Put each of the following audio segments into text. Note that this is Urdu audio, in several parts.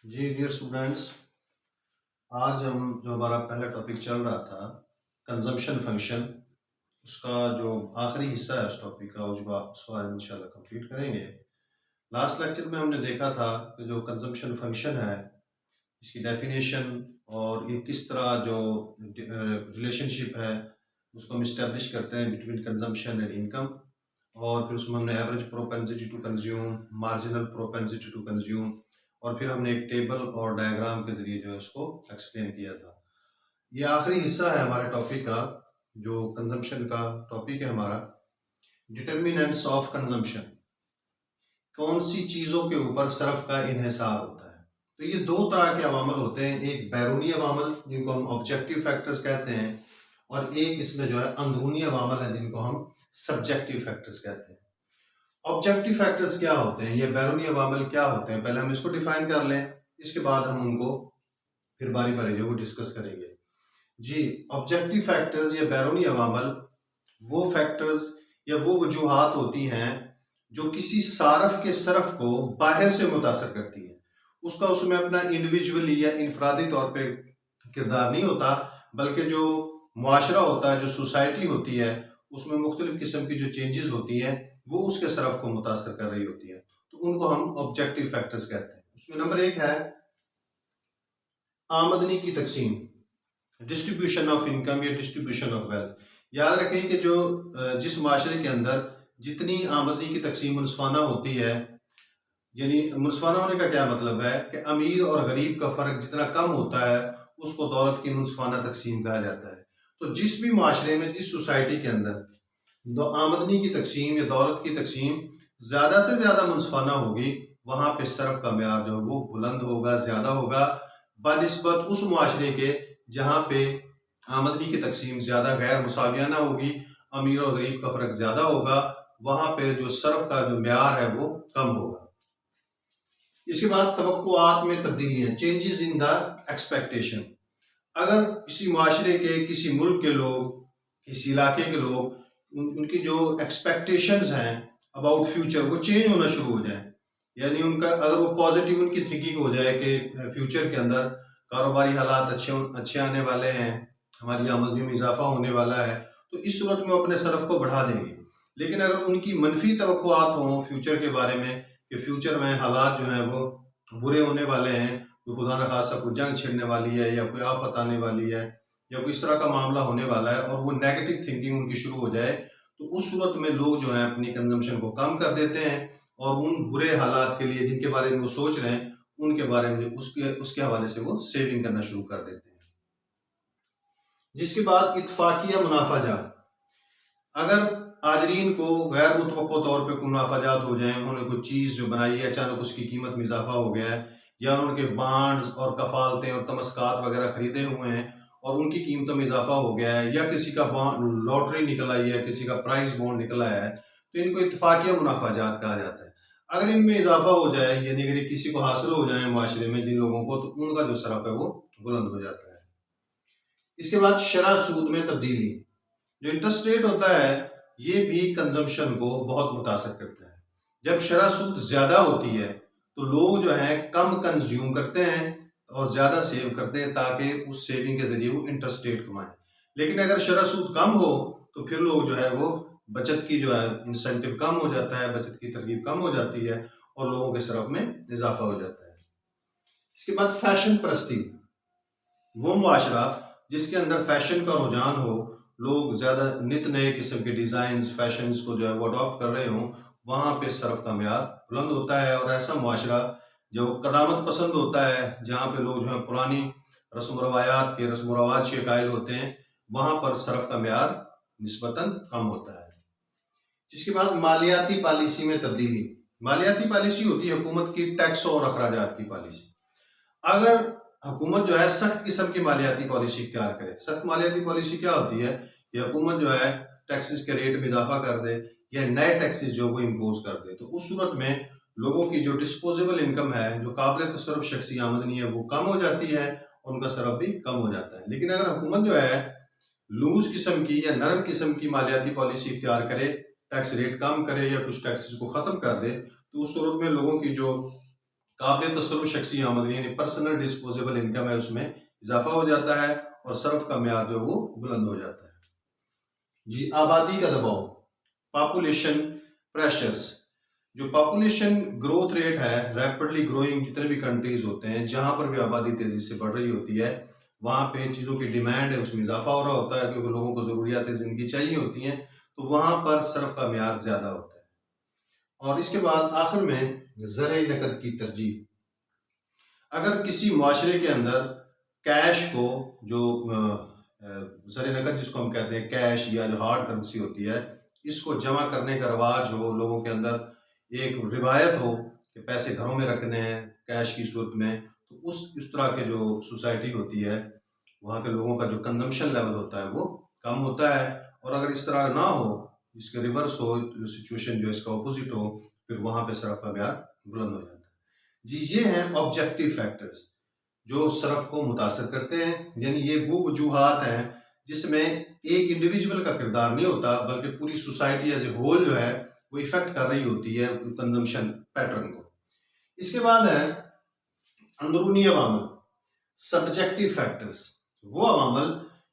جی ڈیئر اسٹوڈینٹس، آج ہم جو ہمارا پہلا ٹاپک چل رہا تھا کنزمپشن فنکشن، اس کا جو آخری حصہ ہے اس ٹاپک کا اس کو آج انشاءاللہ کمپلیٹ کریں گے۔ لاسٹ لیکچر میں ہم نے دیکھا تھا کہ جو کنزمپشن فنکشن ہے اس کی ڈیفینیشن اور یہ کس طرح جو ریلیشن شپ ہے اس کو ہم اسٹیبلش کرتے ہیں بٹوین کنزمپشن اینڈ انکم، اور پھر اس میں ہم نے average propensity to consume, marginal propensity to consume, اور پھر ہم نے ایک ٹیبل اور ڈائیگرام کے ذریعے جو ہے اس کو ایکسپلین کیا تھا۔ یہ آخری حصہ ہے ہمارے ٹاپک کا، جو کنزمپشن کا ٹاپک ہے ہمارا، ڈٹرمیننٹس آف کنزمپشن، کون سی چیزوں کے اوپر صرف کا انحصار ہوتا ہے۔ تو یہ دو طرح کے عوامل ہوتے ہیں، ایک بیرونی عوامل جن کو ہم آبجیکٹیو فیکٹرز کہتے ہیں، اور ایک اس میں جو ہے اندرونی عوامل ہیں جن کو ہم سبجیکٹیو فیکٹرز کہتے ہیں۔ آبجیکٹیو فیکٹرز کیا ہوتے ہیں، یہ بیرونی عوامل کیا ہوتے ہیں، پہلے ہم اس کو ڈیفائن کر لیں، اس کے بعد ہم ان کو پھر باری باری جو وہ ڈسکس کریں گے۔ جی، آبجیکٹیو فیکٹرز یا بیرونی عوامل وہ فیکٹرز یا وہ وجوہات ہوتی ہیں جو کسی صارف کے صرف کو باہر سے متاثر کرتی ہیں۔ اس کا اس میں اپنا انڈیویجولی یا انفرادی طور پہ کردار نہیں ہوتا، بلکہ جو معاشرہ ہوتا ہے، جو سوسائٹی ہوتی ہے، اس میں مختلف قسم کی جو چینجز ہوتی ہیں وہ اس کے صرف کو متاثر کر رہی ہوتی ہے، تو ان کو ہم آبجیکٹیو فیکٹرز کہتے ہیں۔ اس میں نمبر ایک ہے آمدنی کی تقسیم، ڈسٹریبیوشن آف انکم یا ڈسٹریبیوشن آف ویلتھ۔ یاد رکھیں کہ جس معاشرے کے اندر جتنی آمدنی کی تقسیم منصفانہ ہوتی ہے، یعنی منصفانہ ہونے کا کیا مطلب ہے کہ امیر اور غریب کا فرق جتنا کم ہوتا ہے اس کو دولت کی منصفانہ تقسیم کہا جاتا ہے۔ تو جس بھی معاشرے میں، جس سوسائٹی کے اندر آمدنی کی تقسیم یا دولت کی تقسیم زیادہ سے زیادہ منصفانہ ہوگی، وہاں پہ صرف کا معیار جو ہے وہ بلند ہوگا، زیادہ ہوگا، بنسبت اس معاشرے کے جہاں پہ آمدنی کی تقسیم زیادہ غیر مساویانہ ہوگی، امیر اور غریب کا فرق زیادہ ہوگا، وہاں پہ جو صرف کا جو معیار ہے وہ کم ہوگا۔ اس کے بعد توقعات میں تبدیلیاں، چینجز ان دا ایکسپیکٹیشن۔ اگر کسی معاشرے کے، کسی ملک کے لوگ، کسی علاقے کے لوگ، ان کی جو ایکسپیکٹیشنز ہیں اباؤٹ فیوچر وہ چینج ہونا شروع ہو جائیں، یعنی ان کا اگر وہ پازیٹیو ان کی تھنکنگ ہو جائے کہ فیوچر کے اندر کاروباری حالات اچھے آنے والے ہیں، ہماری آمدنی میں اضافہ ہونے والا ہے، تو اس صورت میں وہ اپنے صرف کو بڑھا دیں گے۔ لیکن اگر ان کی منفی توقعات ہوں فیوچر کے بارے میں کہ فیوچر میں حالات جو ہیں وہ برے ہونے والے ہیں، کوئی خدا نخواستہ کوئی جنگ چھڑنے والی ہے یا کوئی آفت آنے والی ہے یا کوئی اس طرح کا معاملہ ہونے والا ہے، اور وہ نیگیٹو تھنکنگ ان کی شروع ہو جائے، تو اس صورت میں لوگ جو ہیں اپنی کنزمپشن کو کم کر دیتے ہیں، اور ان برے حالات کے لیے جن کے بارے میں وہ سوچ رہے ہیں ان کے بارے میں اس کے حوالے سے وہ سیونگ کرنا شروع کر دیتے ہیں۔ جس کے بعد اتفاقیہ منافع جات، اگر آجرین کو غیر متوقع طور پہ کوئی منافع جات ہو جائیں، انہوں نے کوئی چیز جو بنائی ہے اچانک اس کی قیمت میں اضافہ ہو گیا ہے، یا انہوں کے بانڈز اور کفالتیں اور تمسکات وغیرہ خریدے ہوئے ہیں اور ان کی قیمتوں میں اضافہ ہو گیا ہے، یا کسی کا لاٹری نکل آئی ہے، کسی کا پرائز بانڈ نکل آیا ہے، تو ان کو اتفاقیہ منافع جات کہا جاتا ہے۔ اگر ان میں اضافہ ہو جائے، یعنی اگر کسی کو حاصل ہو جائے معاشرے میں جن لوگوں کو، تو ان کا جو صرف ہے وہ بلند ہو جاتا ہے۔ اس کے بعد شرح سود میں تبدیلی، جو انٹرسٹ ریٹ ہوتا ہے یہ بھی کنزمپشن کو بہت متاثر کرتا ہے۔ جب شرح سود زیادہ ہوتی ہے تو لوگ جو ہیں کم کنزیوم کرتے ہیں اور زیادہ سیو کرتے ہیں تاکہ اس سیونگ کے ذریعے وہ انٹرسٹ ریٹ کمائیں۔ لیکن اگر شرح سود کم ہو تو پھر لوگ جو ہے وہ بچت کی جو ہے انسینٹیو کم ہو جاتا ہے، بچت کی ترغیب کم ہو جاتی ہے اور لوگوں کے صرف میں اضافہ ہو جاتا ہے۔ اس کے بعد فیشن پرستی، وہ معاشرہ جس کے اندر فیشن کا رجحان ہو، لوگ زیادہ نت نئے قسم کے ڈیزائنز، فیشنز کو جو ہے وہ اڈاپٹ کر رہے ہوں، وہاں پہ صرف کا معیار بلند ہوتا ہے۔ اور ایسا معاشرہ جو قدامت پسند ہوتا ہے، جہاں پہ لوگ جو ہے پرانی رسم و روایات کے رسم و رواج کے قائل ہوتے ہیں، وہاں پر صرف کا معیار نسبتاً کم ہوتا ہے۔ جس کے بعد مالیاتی پالیسی میں تبدیلی، مالیاتی پالیسی ہوتی ہے حکومت کی ٹیکس اور اخراجات کی پالیسی۔ اگر حکومت جو ہے سخت قسم کی مالیاتی پالیسی اختیار کرے، سخت مالیاتی پالیسی کیا ہوتی ہے کہ حکومت جو ہے ٹیکسز کے ریٹ میں اضافہ کر دے یا نئے ٹیکسز جو وہ امپوز کر دے، تو اس صورت میں لوگوں کی جو ڈسپوزیبل انکم ہے، جو قابل تصرف شخصی آمدنی ہے، وہ کم ہو جاتی ہے، اور ان کا صرف بھی کم ہو جاتا ہے۔ لیکن اگر حکومت جو ہے لوز قسم کی یا نرم قسم کی مالیاتی پالیسی اختیار کرے، ٹیکس ریٹ کم کرے یا کچھ ٹیکسز کو ختم کر دے، تو اس صورت میں لوگوں کی جو قابل تصرف شخصی آمدنی یعنی پرسنل ڈسپوزیبل انکم ہے، اس میں اضافہ ہو جاتا ہے اور صرف کا معیار جو وہ بلند ہو جاتا ہے۔ جی، آبادی کا دباؤ، پاپولیشن پریشرز۔ جو پاپولیشن گروتھ ریٹ ہے، ریپڈلی گروئنگ جتنے بھی کنٹریز ہوتے ہیں، جہاں پر بھی آبادی تیزی سے بڑھ رہی ہوتی ہے، وہاں پہ چیزوں کی ڈیمانڈ ہے، اس میں اضافہ ہو رہا ہوتا ہے، کیونکہ لوگوں کو ضروریات زندگی چاہیے ہوتی ہیں، تو وہاں پر صرف کا معیار زیادہ ہوتا ہے۔ اور اس کے بعد آخر میں زرع نقد کی ترجیح۔ اگر کسی معاشرے کے اندر کیش کو، جو زر نقد جس کو ہم کہتے ہیں کیش یا جو ہارڈ کرنسی ہوتی ہے، اس کو جمع کرنے کا رواج ہو، لوگوں کے اندر ایک روایت ہو کہ پیسے گھروں میں رکھنے ہیں کیش کی صورت میں، تو اس طرح کے جو سوسائٹی ہوتی ہے، وہاں کے لوگوں کا جو کنزمپشن لیول ہوتا ہے وہ کم ہوتا ہے۔ اور اگر اس طرح نہ ہو، اس کے ریورس ہو، سچویشن جو اس کا اپوزٹ ہو، پھر وہاں پہ صرف کا معیار بلند ہو جاتا ہے۔ جی، یہ ہیں آبجیکٹیو فیکٹرز جو صرف کو متاثر کرتے ہیں، یعنی یہ وہ وجوہات ہیں جس میں ایک انڈیویجول کا کردار نہیں ہوتا، بلکہ پوری سوسائٹی ایز اے ہول جو ہے وہ افیکٹ کر رہی ہوتی ہے کنزمپشن پیٹرن کو۔ اس کے بعد ہے اندرونی عوامل، سبجیکٹیو فیکٹرز۔ وہ عوامل،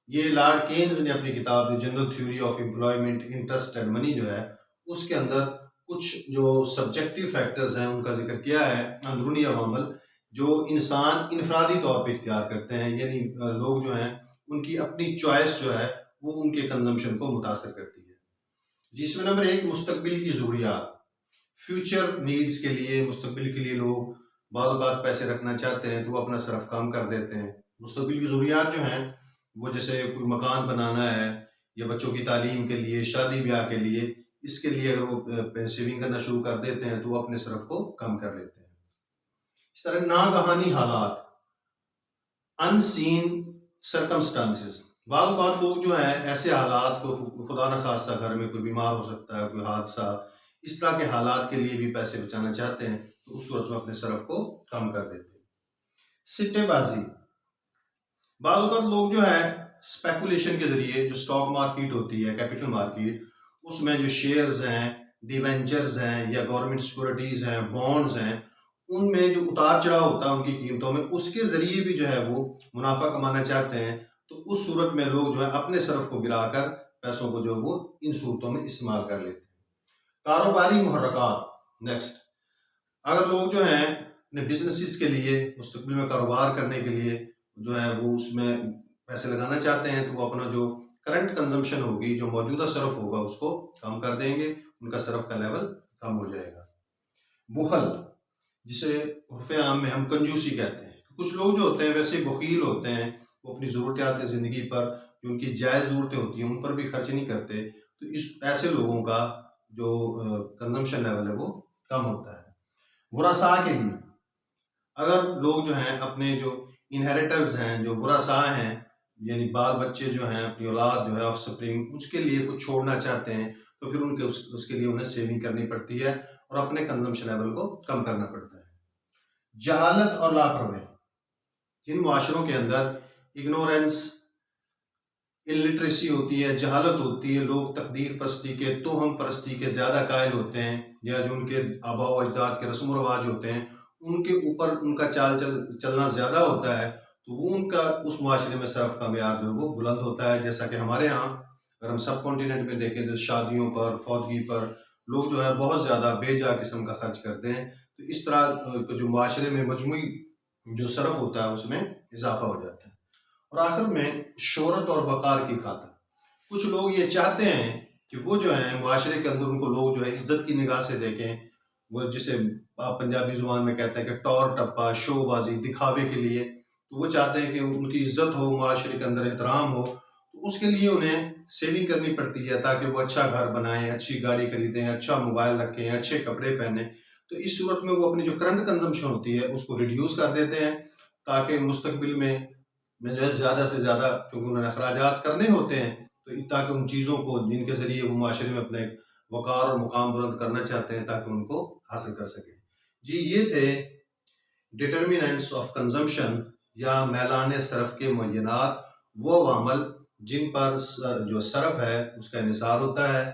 یہ لارڈ کینز نے اپنی کتاب جو general theory of employment, interest and money جو ہے، اس کے اندر کچھ جو سبجیکٹیو فیکٹرز ہیں ان کا ذکر کیا ہے، اندرونی عوامل جو انسان انفرادی طور پہ اختیار کرتے ہیں، یعنی لوگ جو ہیں ان کی اپنی چوائس جو ہے وہ ان کے کنزمپشن کو متاثر کرتی ہے۔ جی، اس میں نمبر 1 مستقبل کی ضروریات، فیوچر نیڈز کے لیے، مستقبل کے لیے لوگ بعض اوقات پیسے رکھنا چاہتے ہیں تو وہ اپنا صرف کام کر دیتے ہیں۔ مستقبل کی ضروریات جو ہیں وہ جیسے کوئی مکان بنانا ہے یا بچوں کی تعلیم کے لیے، شادی بیاہ کے لیے، اس کے لیے اگر وہ سیونگ کرنا شروع کر دیتے ہیں تو وہ اپنے صرف کو کم کر لیتے ہیں۔ اس طرح ناگہانی حالات، ان سین سرکمسٹانسز، بعض اوقات لوگ جو ہیں ایسے حالات کو، خدا نخواستہ گھر میں کوئی بیمار ہو سکتا ہے، کوئی حادثہ، اس طرح کے حالات کے لیے بھی پیسے بچانا چاہتے ہیں تو اس صورت میں اپنے صرف کو کم کر دیتے ہیں۔ سٹے بازی، بعض اوقات لوگ جو ہے اسپیکولیشن کے ذریعے، جو اسٹاک مارکیٹ ہوتی ہے، کیپٹل مارکیٹ، اس میں جو شیئرز ہیں، ڈیونچرز ہیں یا گورنمنٹ سیکورٹیز ہیں، بانڈز ہیں، ان میں جو اتار چڑھاؤ ہوتا ہے ان کی قیمتوں میں، اس کے ذریعے بھی جو ہے وہ منافع کمانا چاہتے ہیں، تو اس صورت میں لوگ جو ہے اپنے صرف کو گرا کر پیسوں کو جو وہ ان صورتوں میں استعمال کر لیتے ہیں۔ کاروباری محرکات، نیکسٹ، اگر لوگ جو ہیں اپنے بزنسز کے لیے، مستقبل میں کاروبار کرنے کے لیے جو ہے وہ اس میں پیسے لگانا چاہتے ہیں تو وہ اپنا جو کرنٹ کنزمپشن ہوگی، جو موجودہ صرف ہوگا، اس کو کم کر دیں گے، ان کا صرف کا لیول کم ہو جائے گا۔ بخل، جسے عرف عام میں ہم کنجوسی کہتے ہیں، کچھ لوگ جو ہوتے ہیں ویسے بخیل ہوتے ہیں، وہ اپنی ضرورتیات زندگی پر، جو ان کی جائز ضرورتیں ہوتی ہیں ان پر بھی خرچ نہیں کرتے، تو ایسے لوگوں کا جو کنزمپشن لیول ہے وہ کم ہوتا ہے۔ ورثاء کے لیے، اگر لوگ جو ہیں اپنے جو انہیریٹرز ہیں، جو ورثاء ہیں، یعنی بال بچے جو ہیں، اپنی اولاد جو ہے آف سپرنگ، اس کے لیے کچھ چھوڑنا چاہتے ہیں تو پھر اس کے لیے انہیں سیونگ کرنی پڑتی ہے اور اپنے کنزمپشن لیول کو کم کرنا پڑتا ہے۔ جہالت اور لاپرواہی، جن معاشروں کے اندر اگنورینس، الٹریسی ہوتی ہے، جہالت ہوتی ہے، لوگ تقدیر پرستی کے، توہم پرستی کے زیادہ قائل ہوتے ہیں، یا جو ان کے آباء و اجداد کے رسم و رواج ہوتے ہیں ان کے اوپر ان کا چال چلنا زیادہ ہوتا ہے، تو وہ ان کا اس معاشرے میں صرف کا معیار جو وہ بلند ہوتا ہے۔ جیسا کہ ہمارے ہاں اگر ہم سب کانٹیننٹ میں دیکھیں تو شادیوں پر، فوتگی پر لوگ جو ہے بہت زیادہ بے جا قسم کا خرچ کرتے ہیں، تو اس طرح جو معاشرے میں مجموعی جو صرف ہوتا ہے اس میں اضافہ ہو جاتا ہے۔ اور آخر میں شہرت اور وقار کی خاطر، کچھ لوگ یہ چاہتے ہیں کہ وہ جو ہیں معاشرے کے اندر ان کو لوگ جو ہے عزت کی نگاہ سے دیکھیں، وہ جسے آپ پنجابی زبان میں کہتے ہیں کہ ٹور ٹپا، شو بازی، دکھاوے کے لیے، تو وہ چاہتے ہیں کہ ان کی عزت ہو، معاشرے کے اندر احترام ہو، تو اس کے لیے انہیں سیونگ کرنی پڑتی ہے تاکہ وہ اچھا گھر بنائیں، اچھی گاڑی خریدیں، اچھا موبائل رکھیں، اچھے کپڑے پہنیں، تو اس صورت میں وہ اپنی جو کرنٹ کنزمپشن ہوتی ہے اس کو ریڈیوس کر دیتے ہیں تاکہ مستقبل میں جو ہے زیادہ سے زیادہ، کیونکہ انہوں نے اخراجات کرنے ہوتے ہیں، تو تاکہ ان چیزوں کو جن کے ذریعے وہ معاشرے میں اپنے وقار اور مقام بلند کرنا چاہتے ہیں تاکہ ان کو حاصل کر سکیں۔ جی، یہ تھے ڈٹرمیننٹس آف کنزمپشن یا میلان صرف کے معینات، وہ عوامل جن پر جو صرف ہے اس کا انحصار ہوتا ہے،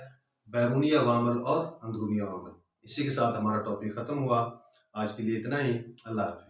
بیرونی عوامل اور اندرونی عوامل۔ اسی کے ساتھ ہمارا ٹاپک ختم ہوا۔ آج کے لیے اتنا ہی، اللہ حافظ۔